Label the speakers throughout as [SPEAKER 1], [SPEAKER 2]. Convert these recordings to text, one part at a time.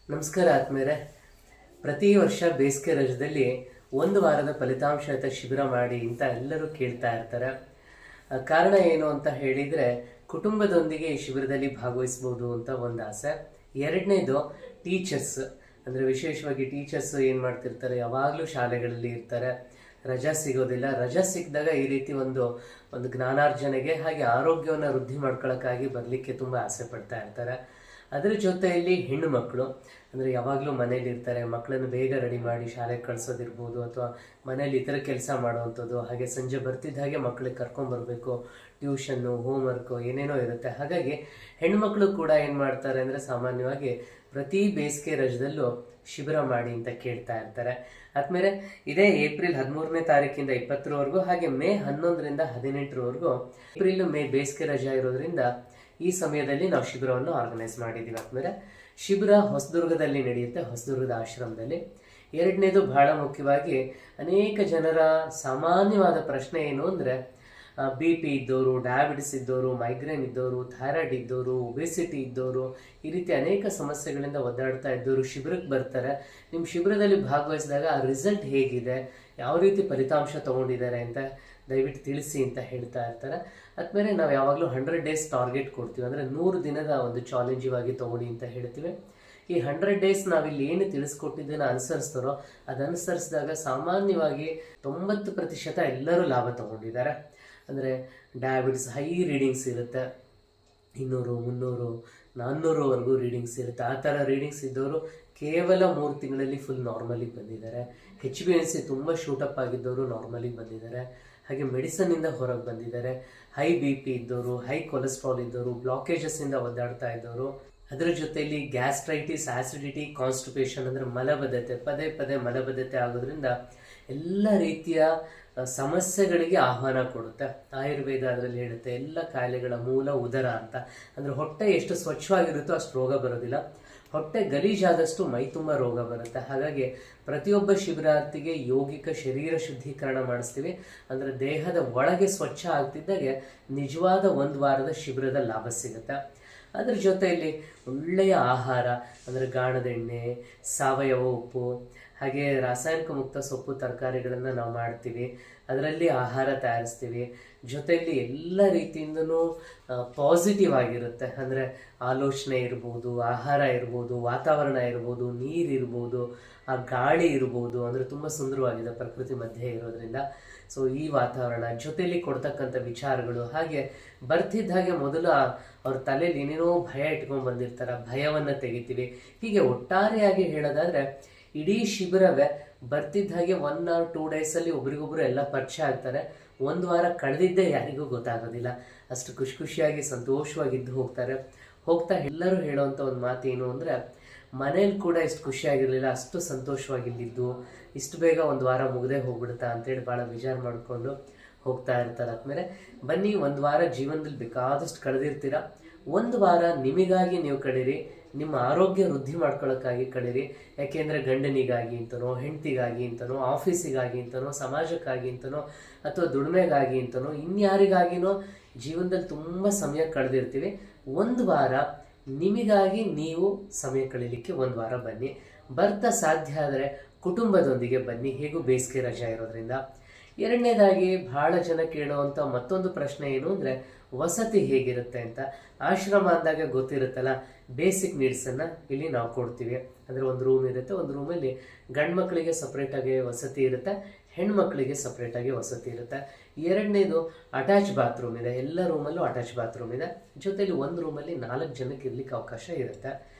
[SPEAKER 1] ನಮಸ್ಕಾರ ಆತ್ಮೇರೆ. ಪ್ರತಿ ವರ್ಷ ಬೇಸಿಗೆ ರಜದಲ್ಲಿ ಒಂದು ವಾರದ ಫಲಿತಾಂಶಯುತ ಶಿಬಿರ ಮಾಡಿ ಅಂತ ಎಲ್ಲರೂ ಕೇಳ್ತಾ ಇರ್ತಾರೆ. ಕಾರಣ ಏನು ಅಂತ ಹೇಳಿದರೆ, ಕುಟುಂಬದೊಂದಿಗೆ ಈ ಶಿಬಿರದಲ್ಲಿ ಭಾಗವಹಿಸ್ಬೋದು ಅಂತ ಒಂದು ಆಸೆ. ಎರಡನೇದು ಟೀಚರ್ಸ್, ಅಂದರೆ ವಿಶೇಷವಾಗಿ ಟೀಚರ್ಸ್ ಏನು ಮಾಡ್ತಿರ್ತಾರೆ, ಯಾವಾಗಲೂ ಶಾಲೆಗಳಲ್ಲಿ ಇರ್ತಾರೆ, ರಜಾ ಸಿಗೋದಿಲ್ಲ. ರಜಾ ಸಿಕ್ಕಿದಾಗ ಈ ರೀತಿ ಒಂದು ಜ್ಞಾನಾರ್ಜನೆಗೆ ಹಾಗೆ ಆರೋಗ್ಯವನ್ನು ವೃದ್ಧಿ ಮಾಡ್ಕೊಳ್ಳೋಕ್ಕಾಗಿ ಬರಲಿಕ್ಕೆ ತುಂಬ ಆಸೆ ಪಡ್ತಾ ಇರ್ತಾರೆ. ಅದರ ಜೊತೆಯಲ್ಲಿ ಹೆಣ್ಣು ಮಕ್ಕಳು, ಅಂದರೆ ಯಾವಾಗಲೂ ಮನೇಲಿ ಇರ್ತಾರೆ, ಮಕ್ಕಳನ್ನು ಬೇಗ ರೆಡಿ ಮಾಡಿ ಶಾಲೆಗೆ ಕಳಿಸೋದಿರ್ಬೋದು, ಅಥವಾ ಮನೇಲಿ ಇತರ ಕೆಲಸ ಮಾಡುವಂಥದ್ದು, ಹಾಗೆ ಸಂಜೆ ಬರ್ತಿದ್ದ ಹಾಗೆ ಮಕ್ಕಳಿಗೆ ಕರ್ಕೊಂಬರ್ಬೇಕು, ಟ್ಯೂಷನ್ನು, ಹೋಮ್ವರ್ಕು ಏನೇನೋ ಇರುತ್ತೆ. ಹಾಗಾಗಿ ಹೆಣ್ಮಕ್ಳು ಕೂಡ ಏನು ಮಾಡ್ತಾರೆ ಅಂದರೆ, ಸಾಮಾನ್ಯವಾಗಿ ಪ್ರತಿ ಬೇಸಿಗೆ ರಜದಲ್ಲೂ ಶಿಬಿರ ಮಾಡಿ ಅಂತ ಕೇಳ್ತಾ ಇರ್ತಾರೆ. ಆದ್ಮೇಲೆ ಇದೇ ಏಪ್ರಿಲ್ 13ನೇ ತಾರೀಕಿಂದ 20ರವರೆಗೂ, ಹಾಗೆ ಮೇ 11ರಿಂದ 18ರವರೆಗೂ, ಏಪ್ರಿಲ್ ಮೇ ಬೇಸಿಗೆ ರಜಾ ಇರೋದ್ರಿಂದ ಈ ಸಮಯದಲ್ಲಿ ನಾವು ಶಿಬಿರವನ್ನು ಆರ್ಗನೈಸ್ ಮಾಡಿದ್ದೀವಿ. ಆದ್ಮೇಲೆ ಶಿಬಿರ ಹೊಸದುರ್ಗದಲ್ಲಿ ನಡೆಯುತ್ತೆ, ಹೊಸದುರ್ಗದ ಆಶ್ರಮದಲ್ಲಿ. ಎರಡನೇದು ಬಹಳ ಮುಖ್ಯವಾಗಿ, ಅನೇಕ ಜನರ ಸಾಮಾನ್ಯವಾದ ಪ್ರಶ್ನೆ ಏನು ಅಂದರೆ, BP ಇದ್ದವರು, ಡಯಾಬಿಟಿಸ್ ಇದ್ದವರು, ಮೈಗ್ರೇನ್ ಇದ್ದವರು, ಥೈರಾಯ್ಡ್ ಇದ್ದವರು, ಒಬೆಸಿಟಿ ಇದ್ದವರು, ಈ ರೀತಿ ಅನೇಕ ಸಮಸ್ಯೆಗಳಿಂದ ಒದ್ದಾಡ್ತಾ ಇದ್ದವರು ಶಿಬಿರಕ್ಕೆ ಬರ್ತಾರೆ. ನಿಮ್ಮ ಶಿಬಿರದಲ್ಲಿ ಭಾಗವಹಿಸಿದಾಗ ಆ ರಿಸಲ್ಟ್ ಹೇಗಿದೆ, ಯಾವ ರೀತಿ ಫಲಿತಾಂಶ ತೊಗೊಂಡಿದ್ದಾರೆ ಅಂತ ದಯವಿಟ್ಟು ತಿಳಿಸಿ ಅಂತ ಹೇಳ್ತಾ ಇರ್ತಾರೆ. ಆದ್ಮೇಲೆ ನಾವು ಯಾವಾಗಲೂ 100 ಡೇಸ್ ಟಾರ್ಗೆಟ್ ಕೊಡ್ತೀವಿ, ಅಂದರೆ 100 ದಿನದ ಒಂದು ಚಾಲೆಂಜಿವ್ ಆಗಿ ತೊಗೊಳ್ಳಿ ಅಂತ ಹೇಳ್ತೀವಿ. ಈ 100 ಡೇಸ್ ನಾವಿಲ್ಲಿ ಏನು ತಿಳಿಸ್ಕೊಟ್ಟಿದ್ದನ್ನು ಅನುಸರಿಸ್ತಾರೋ, ಅದು ಅನುಸರಿಸಿದಾಗ ಸಾಮಾನ್ಯವಾಗಿ 90% ಎಲ್ಲರೂ ಲಾಭ ತೊಗೊಂಡಿದ್ದಾರೆ. ಅಂದರೆ ಡಯಾಬಿಟಿಸ್ ಹೈ ರೀಡಿಂಗ್ಸ್ ಇರುತ್ತೆ, 200, 300, 400ವರೆಗೂ ರೀಡಿಂಗ್ಸ್ ಇರುತ್ತೆ. ಆ ಥರ ರೀಡಿಂಗ್ಸ್ ಇದ್ದವರು ಕೇವಲ 3 ತಿಂಗಳಲ್ಲಿ ಫುಲ್ ನಾರ್ಮಲಿಗೆ ಬಂದಿದ್ದಾರೆ. HbA1c ತುಂಬ ಶೂಟಪ್ ಆಗಿದ್ದವರು ನಾರ್ಮಲಿಗೆ ಬಂದಿದ್ದಾರೆ. ಹಾಗೆ ಮೆಡಿಸನ್ನಿಂದ ಹೊರಗೆ ಬಂದಿದ್ದಾರೆ. ಹೈ BP ಇದ್ದವರು, ಹೈ ಕೊಲೆಸ್ಟ್ರಾಲ್ ಇದ್ದವರು, ಬ್ಲಾಕೇಜಸ್ಸಿಂದ ಒದ್ದಾಡ್ತಾ ಇದ್ದವರು, ಅದರ ಜೊತೆಯಲ್ಲಿ ಗ್ಯಾಸ್ಟ್ರೈಟಿಸ್, ಆಸಿಡಿಟಿ, ಕಾನ್ಸ್ಟಿಪೇಷನ್ ಅಂದರೆ ಮಲಬದ್ಧತೆ, ಪದೇ ಪದೇ ಮಲಬದ್ಧತೆ ಆಗೋದ್ರಿಂದ ಎಲ್ಲ ರೀತಿಯ ಸಮಸ್ಯೆಗಳಿಗೆ ಆಹ್ವಾನ ಕೊಡುತ್ತೆ. ಆಯುರ್ವೇದ ಅದರಲ್ಲಿ ಹೇಳುತ್ತೆ, ಎಲ್ಲ ಕಾಯಿಲೆಗಳ ಮೂಲ ಉದರ ಅಂತ. ಅಂದರೆ ಹೊಟ್ಟೆ ಎಷ್ಟು ಸ್ವಚ್ಛವಾಗಿರುತ್ತೋ ಅಷ್ಟು ರೋಗ ಬರೋದಿಲ್ಲ, ಹೊಟ್ಟೆ ಗಲೀಜಾದಷ್ಟು ಮೈ ತುಂಬ ರೋಗ ಬರುತ್ತೆ. ಹಾಗಾಗಿ ಪ್ರತಿಯೊಬ್ಬ ಶಿಬಿರಾರ್ಥಿಗೆ ಯೋಗಿಕ ಶರೀರ ಶುದ್ಧೀಕರಣ ಮಾಡಿಸ್ತೀವಿ. ಅಂದರೆ ದೇಹದ ಒಳಗೆ ಸ್ವಚ್ಛ ಆಗ್ತಿದ್ದಾಗೆ ನಿಜವಾದ 1 ವಾರದ ಶಿಬಿರದ ಲಾಭ ಸಿಗುತ್ತೆ. ಅದ್ರ ಜೊತೆಯಲ್ಲಿ ಒಳ್ಳೆಯ ಆಹಾರ, ಅಂದರೆ ಗಾಣದೆಣ್ಣೆ, ಸಾವಯವ ಉಪ್ಪು, ಹಾಗೆ ರಾಸಾಯನಿಕ ಮುಕ್ತ ಸೊಪ್ಪು ತರಕಾರಿಗಳನ್ನು ನಾವು ಮಾಡ್ತೀವಿ, ಅದರಲ್ಲಿ ಆಹಾರ ತಯಾರಿಸ್ತೀವಿ. ಜೊತೆಯಲ್ಲಿ ಎಲ್ಲ ರೀತಿಯಿಂದನೂ ಪಾಸಿಟಿವ್ ಆಗಿರುತ್ತೆ. ಅಂದರೆ ಆಲೋಚನೆ ಇರ್ಬೋದು, ಆಹಾರ ಇರ್ಬೋದು, ವಾತಾವರಣ ಇರ್ಬೋದು, ನೀರಿರ್ಬೋದು, ಆ ಗಾಳಿ ಇರ್ಬೋದು, ಅಂದರೆ ತುಂಬ ಸುಂದರವಾಗಿದೆ ಪ್ರಕೃತಿ ಮಧ್ಯೆ ಇರೋದ್ರಿಂದ. ಸೊ ಈ ವಾತಾವರಣ ಜೊತೆಯಲ್ಲಿ ಕೊಡ್ತಕ್ಕಂಥ ವಿಚಾರಗಳು, ಹಾಗೆ ಬರ್ತಿದ್ದ ಹಾಗೆ ಮೊದಲು ಅವ್ರ ತಲೆಯಲ್ಲಿ ಏನೇನೋ ಭಯ ಇಟ್ಕೊಂಡು ಬಂದಿರ್ತಾರೆ, ಭಯವನ್ನು ತೆಗಿತೀವಿ. ಹೀಗೆ ಒಟ್ಟಾರೆಯಾಗಿ ಹೇಳೋದಾದರೆ ಇಡೀ ಶಿಬಿರವೇ ಬರ್ತಿದ್ದ ಹಾಗೆ 1 or 2 ಡೇಸಲ್ಲಿ ಒಬ್ರಿಗೊಬ್ರು ಎಲ್ಲ ಪರಿಚಯ ಆಗ್ತಾರೆ. 1 ವಾರ ಕಳೆದಿದ್ದೇ ಯಾರಿಗೂ ಗೊತ್ತಾಗೋದಿಲ್ಲ, ಅಷ್ಟು ಖುಷಿಯಾಗಿ ಸಂತೋಷವಾಗಿದ್ದು ಹೋಗ್ತಾ ಎಲ್ಲರೂ ಹೇಳೋವಂಥ ಒಂದು ಮಾತು ಏನು ಅಂದರೆ, ಮನೇಲಿ ಕೂಡ ಇಷ್ಟು ಖುಷಿಯಾಗಿರಲಿಲ್ಲ, ಅಷ್ಟು ಸಂತೋಷವಾಗಿಲ್ಲಿದ್ದು ಇಷ್ಟು ಬೇಗ 1 ವಾರ ಮುಗದೆ ಹೋಗ್ಬಿಡುತ್ತಾ ಅಂತೇಳಿ ಭಾಳ ವಿಚಾರ ಮಾಡಿಕೊಂಡು ಹೋಗ್ತಾ ಇರ್ತಾರೆ. ಆದಮೇಲೆ ಬನ್ನಿ, 1 ವಾರ ಜೀವನದಲ್ಲಿ ಬೇಕಾದಷ್ಟು ಕಳೆದಿರ್ತೀರ. 1 ವಾರ ನಿಮಗಾಗಿ ನೀವು ಕಳೀರಿ, ನಿಮ್ಮ ಆರೋಗ್ಯ ವೃದ್ಧಿ ಮಾಡ್ಕೊಳ್ಳೋಕ್ಕಾಗಿ ಕಳೀರಿ. ಯಾಕೆಂದರೆ ಗಂಡನಿಗಾಗಿ ಅಂತನೋ, ಹೆಂಡತಿಗಾಗಿ ಅಂತನೋ, ಆಫೀಸಿಗಾಗಿ ಅಂತನೋ, ಸಮಾಜಕ್ಕಾಗಿ ಅಂತನೋ, ಅಥವಾ ದುಡಿಮೆಗಾಗಿ ಅಂತನೋ, ಇನ್ಯಾರಿಗಾಗಿನೋ ಜೀವನದಲ್ಲಿ ತುಂಬ ಸಮಯ ಕಳೆದಿರ್ತೀವಿ. 1 ವಾರ ನಿಮಗಾಗಿ ನೀವು ಸಮಯ ಕಳೀಲಿಕ್ಕೆ 1 ವಾರ ಬನ್ನಿ. ಬರ್ತಾ ಸಾಧ್ಯ ಆದರೆ ಕುಟುಂಬದೊಂದಿಗೆ ಬನ್ನಿ, ಹೇಗೂ ಬೇಸಿಗೆ ರಜಾ ಇರೋದ್ರಿಂದ. ಎರಡನೇದಾಗಿ ಬಹಳ ಜನ ಕೇಳುವಂಥ ಮತ್ತೊಂದು ಪ್ರಶ್ನೆ ಏನು ಅಂದರೆ, ವಸತಿ ಹೇಗಿರುತ್ತೆ ಅಂತ. ಆಶ್ರಮ ಅಂದಾಗ ಗೊತ್ತಿರುತ್ತಲ್ಲ, ಬೇಸಿಕ್ ನೀಡ್ಸನ್ನು ಇಲ್ಲಿ ನಾವು ಕೊಡ್ತೀವಿ. ಅಂದರೆ ಒಂದು ರೂಮ್ ಇರುತ್ತೆ, ಒಂದು ರೂಮಲ್ಲಿ ಗಂಡು ಮಕ್ಕಳಿಗೆ ಸಪ್ರೇಟಾಗಿ ವಸತಿ ಇರುತ್ತೆ, ಹೆಣ್ಮಕ್ಳಿಗೆ ಸಪ್ರೇಟಾಗಿ ವಸತಿ ಇರುತ್ತೆ. ಎರಡನೇದು ಅಟ್ಯಾಚ್ ಬಾತ್ರೂಮ್ ಇದೆ, ಎಲ್ಲ ರೂಮಲ್ಲೂ ಅಟ್ಯಾಚ್ ಬಾತ್ರೂಮ್ ಇದೆ. ಜೊತೆಲಿ ಒಂದು ರೂಮಲ್ಲಿ 4 ಜನಕ್ಕೆ ಇರಲಿಕ್ಕೆ ಅವಕಾಶ ಇರುತ್ತೆ.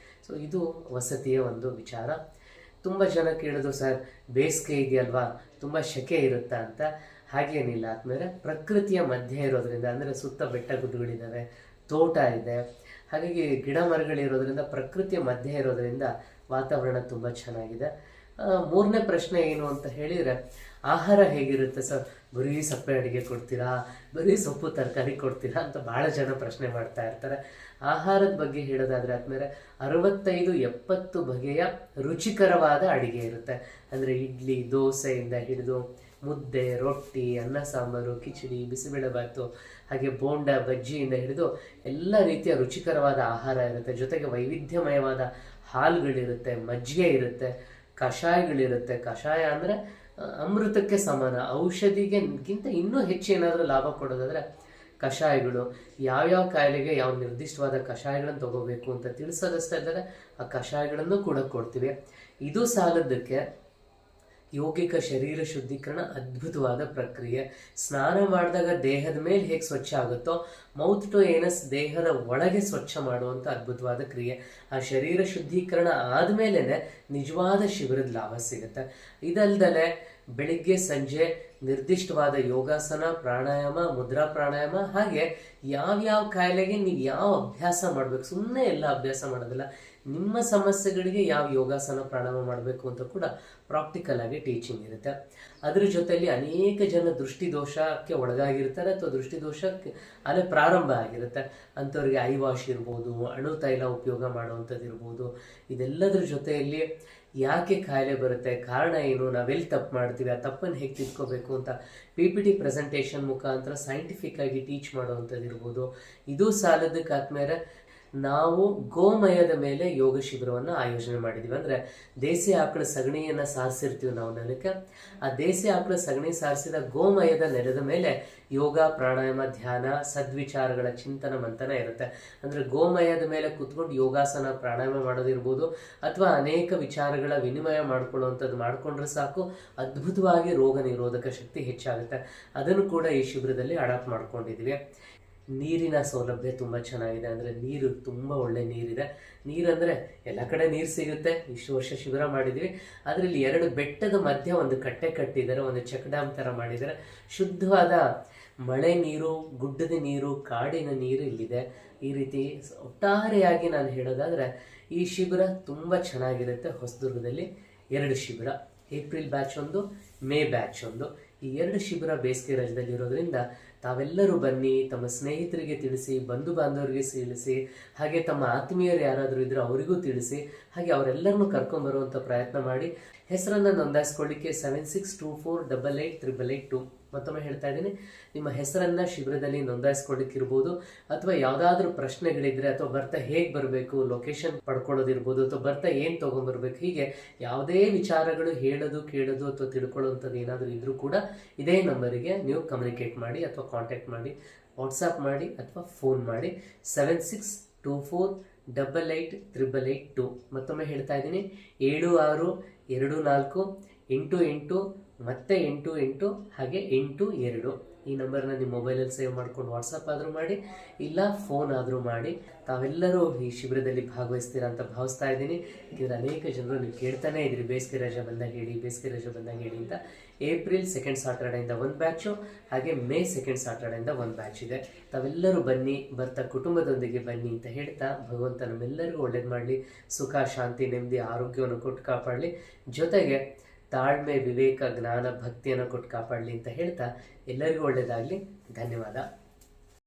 [SPEAKER 1] ಸೊ ಇದು ವಸತಿಯ ಒಂದು ವಿಚಾರ. ತುಂಬ ಜನ ಕೇಳೋದು, ಸರ್ ಬೇಸಿಗೆ ಇದೆಯಲ್ವಾ, ತುಂಬ ಸೆಕೆ ಇರುತ್ತಾ ಅಂತ. ಹಾಗೇನಿಲ್ಲ. ಆದಮೇಲೆ ಪ್ರಕೃತಿಯ ಮಧ್ಯೆ ಇರೋದ್ರಿಂದ, ಅಂದರೆ ಸುತ್ತ ಬೆಟ್ಟ ಗುಡ್ಡಗಳಿದ್ದಾವೆ, ತೋಟ ಇದೆ, ಹಾಗಾಗಿ ಗಿಡ ಮರಗಳಿರೋದ್ರಿಂದ, ಪ್ರಕೃತಿಯ ಮಧ್ಯೆ ಇರೋದ್ರಿಂದ ವಾತಾವರಣ ತುಂಬ ಚೆನ್ನಾಗಿದೆ. 3ನೇ ಪ್ರಶ್ನೆ ಏನು ಅಂತ ಹೇಳಿದರೆ, ಆಹಾರ ಹೇಗಿರುತ್ತೆ ಸರ್, ಬರೀ ಸಪ್ಪೆ ಅಡುಗೆ ಕೊಡ್ತೀರಾ, ಬರೀ ಸೊಪ್ಪು ತರಕಾರಿ ಕೊಡ್ತೀರಾ ಅಂತ ಭಾಳ ಜನ ಪ್ರಶ್ನೆ ಮಾಡ್ತಾ ಇರ್ತಾರೆ. ಆಹಾರದ ಬಗ್ಗೆ ಹೇಳೋದಾದರೆ ಆದಮೇಲೆ 65-70 ಬಗೆಯ ರುಚಿಕರವಾದ ಅಡುಗೆ ಇರುತ್ತೆ. ಅಂದರೆ ಇಡ್ಲಿ, ದೋಸೆಯಿಂದ ಹಿಡಿದು ಮುದ್ದೆ, ರೊಟ್ಟಿ, ಅನ್ನ ಸಾಂಬಾರು, ಕಿಚಡಿ, ಬಿಸಿಬೇಳೆಬಾತು, ಹಾಗೆ ಬೋಂಡ, ಬಜ್ಜಿಯಿಂದ ಹಿಡಿದು ಎಲ್ಲ ರೀತಿಯ ರುಚಿಕರವಾದ ಆಹಾರ ಇರುತ್ತೆ. ಜೊತೆಗೆ ವೈವಿಧ್ಯಮಯವಾದ ಹಾಲುಗಳಿರುತ್ತೆ, ಮಜ್ಜಿಗೆ ಇರುತ್ತೆ, ಕಷಾಯಗಳಿರುತ್ತೆ. ಕಷಾಯ ಅಂದರೆ ಅಮೃತಕ್ಕೆ ಸಮಾನ, ಔಷಧಿಗೆಗಿಂತ ಇನ್ನೂ ಹೆಚ್ಚು ಏನಾದರೂ ಲಾಭ ಕೊಡೋದಾದರೆ ಕಷಾಯಗಳು. ಯಾವ್ಯಾವ ಕಾಯಿಲೆಗೆ ಯಾವ ನಿರ್ದಿಷ್ಟವಾದ ಕಷಾಯಗಳನ್ನು ತಗೋಬೇಕು ಅಂತ ತಿಳಿಸೋದಷ್ಟೇ ಅಲ್ಲದೆ ಆ ಕಷಾಯಗಳನ್ನು ಕೂಡ ಕೊಡ್ತೀವಿ. ಇದು ಸಾಲದಕ್ಕೆ ಯೌಗಿಕ ಶರೀರ ಶುದ್ಧೀಕರಣ ಅದ್ಭುತವಾದ ಪ್ರಕ್ರಿಯೆ. ಸ್ನಾನ ಮಾಡಿದಾಗ ದೇಹದ ಮೇಲೆ ಹೇಗೆ ಸ್ವಚ್ಛ ಆಗುತ್ತೋ ಮೌತ್ ಟು ಏನಸ್ ದೇಹದ ಒಳಗೆ ಸ್ವಚ್ಛ ಮಾಡುವಂಥ ಅದ್ಭುತವಾದ ಕ್ರಿಯೆ. ಆ ಶರೀರ ಶುದ್ಧೀಕರಣ ಆದಮೇಲೆ ನಿಜವಾದ ಶಿಬಿರದ ಲಾಭ ಸಿಗುತ್ತೆ. ಇದಲ್ದಲೆ ಬೆಳಿಗ್ಗೆ ಸಂಜೆ ನಿರ್ದಿಷ್ಟವಾದ ಯೋಗಾಸನ, ಪ್ರಾಣಾಯಾಮ, ಮುದ್ರಾ ಪ್ರಾಣಾಯಾಮ, ಹಾಗೆ ಯಾವ್ಯಾವ ಕಾಯಿಲೆಗೆ ನೀವು ಯಾವ ಅಭ್ಯಾಸ ಮಾಡಬೇಕು, ಸುಮ್ಮನೆ ಎಲ್ಲ ಅಭ್ಯಾಸ ಮಾಡೋದಿಲ್ಲ, ನಿಮ್ಮ ಸಮಸ್ಯೆಗಳಿಗೆ ಯಾವ ಯೋಗಾಸನ ಪ್ರಾಣಾಯಾಮ ಮಾಡಬೇಕು ಅಂತ ಕೂಡ ಪ್ರಾಕ್ಟಿಕಲ್ ಆಗಿ ಟೀಚಿಂಗ್ ಇರುತ್ತೆ. ಅದ್ರ ಜೊತೆಯಲ್ಲಿ ಅನೇಕ ಜನ ದೃಷ್ಟಿದೋಷಕ್ಕೆ ಒಳಗಾಗಿರ್ತಾರೆ ಅಥವಾ ದೃಷ್ಟಿದೋಷಕ್ಕೆ ಅಲ್ಲೇ ಪ್ರಾರಂಭ ಆಗಿರುತ್ತೆ. ಅಂಥವ್ರಿಗೆ ಐ ವಾಶ್ ಇರ್ಬೋದು, ಅಣು ತೈಲ ಉಪಯೋಗ ಮಾಡುವಂಥದ್ದು ಇರ್ಬೋದು. ಇದೆಲ್ಲದ್ರ ಜೊತೆಯಲ್ಲಿ ಯಾಕೆ ಕಾಯಿಲೆ ಬರುತ್ತೆ, ಕಾರಣ ಏನು, ನಾವೆಲ್ಲಿ ತಪ್ಪು ಮಾಡ್ತೀವಿ, ಆ ತಪ್ಪನ್ನು ಹೇಗೆ ತಿದ್ಕೋಬೇಕು ಅಂತ PPT ಪ್ರೆಸೆಂಟೇಷನ್ ಮುಖಾಂತರ ಸೈಂಟಿಫಿಕ್ ಆಗಿ ಟೀಚ್ ಮಾಡುವಂಥದ್ದು ಇರ್ಬೋದು. ಇದು ಸಾಲದಕ್ಕಾದ್ಮೇಲೆ ನಾವು ಗೋಮಯದ ಮೇಲೆ ಯೋಗ ಶಿಬಿರವನ್ನು ಆಯೋಜನೆ ಮಾಡಿದ್ದೀವಿ. ಅಂದರೆ ದೇಸಿ ಆಕಳ ಸಗಣಿಯನ್ನು ಸಾರಿಸಿರ್ತೀವಿ ನಾವು ನೆಲಕ್ಕೆ. ಆ ದೇಸಿ ಆಕಳ ಸಗಣಿ ಸಾರಿಸಿದ ಗೋಮಯದ ನೆಲದ ಮೇಲೆ ಯೋಗ, ಪ್ರಾಣಾಯಾಮ, ಧ್ಯಾನ, ಸದ್ವಿಚಾರಗಳ ಚಿಂತನ ಮಂಥನ ಇರುತ್ತೆ. ಅಂದರೆ ಗೋಮಯದ ಮೇಲೆ ಕೂತ್ಕೊಂಡು ಯೋಗಾಸನ, ಪ್ರಾಣಾಯಾಮ ಮಾಡೋದಿರ್ಬೋದು, ಅಥವಾ ಅನೇಕ ವಿಚಾರಗಳ ವಿನಿಮಯ ಮಾಡ್ಕೊಳ್ಳುವಂಥದ್ದು ಮಾಡಿಕೊಂಡ್ರೆ ಸಾಕು, ಅದ್ಭುತವಾಗಿ ರೋಗ ನಿರೋಧಕ ಶಕ್ತಿ ಹೆಚ್ಚಾಗುತ್ತೆ. ಅದನ್ನು ಕೂಡ ಈ ಶಿಬಿರದಲ್ಲಿ ಅಡಾಪ್ಟ್ ಮಾಡ್ಕೊಂಡಿದ್ದೀವಿ. ನೀರಿನ ಸೌಲಭ್ಯ ತುಂಬ ಚೆನ್ನಾಗಿದೆ. ಅಂದರೆ ನೀರು ತುಂಬ ಒಳ್ಳೆ ನೀರಿದೆ. ನೀರಂದರೆ ಎಲ್ಲ ಕಡೆ ನೀರು ಸಿಗುತ್ತೆ. ಇಷ್ಟು ವರ್ಷ ಶಿಬಿರ ಮಾಡಿದ್ದೀವಿ. ಅದರಲ್ಲಿ 2 ಬೆಟ್ಟದ ಮಧ್ಯೆ ಒಂದು ಕಟ್ಟೆ ಕಟ್ಟಿದ್ದಾರೆ, ಒಂದು ಚೆಕ್ ಡ್ಯಾಮ್ ಥರ ಮಾಡಿದ್ದಾರೆ. ಶುದ್ಧವಾದ ಮಳೆ ನೀರು, ಗುಡ್ಡದ ನೀರು, ಕಾಡಿನ ನೀರು ಇಲ್ಲಿದೆ. ಈ ರೀತಿ ಒಟ್ಟಾರೆಯಾಗಿ ನಾನು ಹೇಳೋದಾದರೆ ಈ ಶಿಬಿರ ತುಂಬ ಚೆನ್ನಾಗಿರುತ್ತೆ. ಹೊಸದುರ್ಗದಲ್ಲಿ 2 ಶಿಬಿರ, ಏಪ್ರಿಲ್ ಬ್ಯಾಚ್ ಒಂದು, ಮೇ ಬ್ಯಾಚ್ ಒಂದು. ಈ 2 ಶಿಬಿರ ಬೇಸಿಗೆ ರಜದಲ್ಲಿ ಇರೋದ್ರಿಂದ ತಾವೆಲ್ಲರೂ ಬನ್ನಿ, ತಮ್ಮ ಸ್ನೇಹಿತರಿಗೆ ತಿಳಿಸಿ, ಬಂಧು ಬಾಂಧವರಿಗೆ ತಿಳಿಸಿ, ಹಾಗೆ ತಮ್ಮ ಆತ್ಮೀಯರು ಯಾರಾದರೂ ಇದ್ದರೆ ಅವರಿಗೂ ತಿಳಿಸಿ, ಹಾಗೆ ಅವರೆಲ್ಲರನ್ನೂ ಕರ್ಕೊಂಬರುವಂಥ ಪ್ರಯತ್ನ ಮಾಡಿ. ಹೆಸರನ್ನು ನೋಂದಾಯಿಸ್ಕೊಳ್ಳಿಕ್ಕೆ 7624888882. ಮತ್ತೊಮ್ಮೆ ಹೇಳ್ತಾ ಇದ್ದೀನಿ, ನಿಮ್ಮ ಹೆಸರನ್ನು ಶಿಬಿರದಲ್ಲಿ ನೋಂದಾಯಿಸ್ಕೊಳ್ಳಿಕ್ಕಿರ್ಬೋದು, ಅಥವಾ ಯಾವುದಾದ್ರೂ ಪ್ರಶ್ನೆಗಳಿದ್ರೆ, ಅಥವಾ ಬರ್ತಾ ಹೇಗೆ ಬರಬೇಕು, ಲೊಕೇಶನ್ ಪಡ್ಕೊಳ್ಳೋದಿರ್ಬೋದು, ಅಥವಾ ಬರ್ತಾ ಏನು ತೊಗೊಂಬರ್ಬೇಕು, ಹೀಗೆ ಯಾವುದೇ ವಿಚಾರಗಳು ಹೇಳೋದು, ಕೇಳೋದು ಅಥವಾ ತಿಳ್ಕೊಳ್ಳೋವಂಥದ್ದು ಏನಾದರೂ ಇದ್ರೂ ಕೂಡ ಇದೇ ನಂಬರಿಗೆ ನೀವು ಕಮ್ಯುನಿಕೇಟ್ ಮಾಡಿ ಅಥವಾ ಕಾಂಟ್ಯಾಕ್ಟ್ ಮಾಡಿ, ವಾಟ್ಸಪ್ ಮಾಡಿ ಅಥವಾ ಫೋನ್ ಮಾಡಿ. 7624888882. ಮತ್ತೊಮ್ಮೆ ಹೇಳ್ತಾ ಇದ್ದೀನಿ, 762488 ಮತ್ತೆ 88 ಹಾಗೆ 82. ಈ ನಂಬರ್ನ ನಿಮ್ಮ ಮೊಬೈಲಲ್ಲಿ ಸೇವ್ ಮಾಡ್ಕೊಂಡು ವಾಟ್ಸಪ್ ಆದರೂ ಮಾಡಿ, ಇಲ್ಲ ಫೋನ್ ಆದರೂ ಮಾಡಿ. ತಾವೆಲ್ಲರೂ ಈ ಶಿಬಿರದಲ್ಲಿ ಭಾಗವಹಿಸ್ತೀರಾ ಅಂತ ಭಾವಿಸ್ತಾ ಇದ್ದೀನಿ. ಯಾಕೆಂದರೆ ಅನೇಕ ಜನರು ನೀವು ಕೇಳ್ತಾನೆ ಇದ್ದೀರಿ, ಬೇಸಿಗೆ ರಜೆ ಬಂದಾಗ ಹೇಳಿ, ಬೇಸಿಗೆ ರಜೆ ಬಂದಾಗ ಹೇಳಿ ಅಂತ. ಏಪ್ರಿಲ್ 2nd ಸಾಟರ್ಡೆಯಿಂದ 1 ಬ್ಯಾಚು, ಹಾಗೆ ಮೇ 2nd ಸಾಟರ್ಡೆಯಿಂದ 1 ಬ್ಯಾಚ್ ಇದೆ. ತಾವೆಲ್ಲರೂ ಬನ್ನಿ, ಬರ್ತಾ ಕುಟುಂಬದೊಂದಿಗೆ ಬನ್ನಿ ಅಂತ ಹೇಳ್ತಾ, ಭಗವಂತ ನಮ್ಮೆಲ್ಲರಿಗೂ ಒಳ್ಳೇದು ಮಾಡಲಿ, ಸುಖ, ಶಾಂತಿ, ನೆಮ್ಮದಿ, ಆರೋಗ್ಯವನ್ನು ಕೊಟ್ಟು ಕಾಪಾಡಲಿ, ಜೊತೆಗೆ ತಾಳ್ಮೆ, ವಿವೇಕ, ಜ್ಞಾನ, ಭಕ್ತಿಯನ್ನು ಕೊಟ್ಟು ಕಾಪಾಡಲಿ ಅಂತ ಹೇಳ್ತಾ ಎಲ್ಲರಿಗೂ ಒಳ್ಳೆಯದಾಗಲಿ. ಧನ್ಯವಾದ.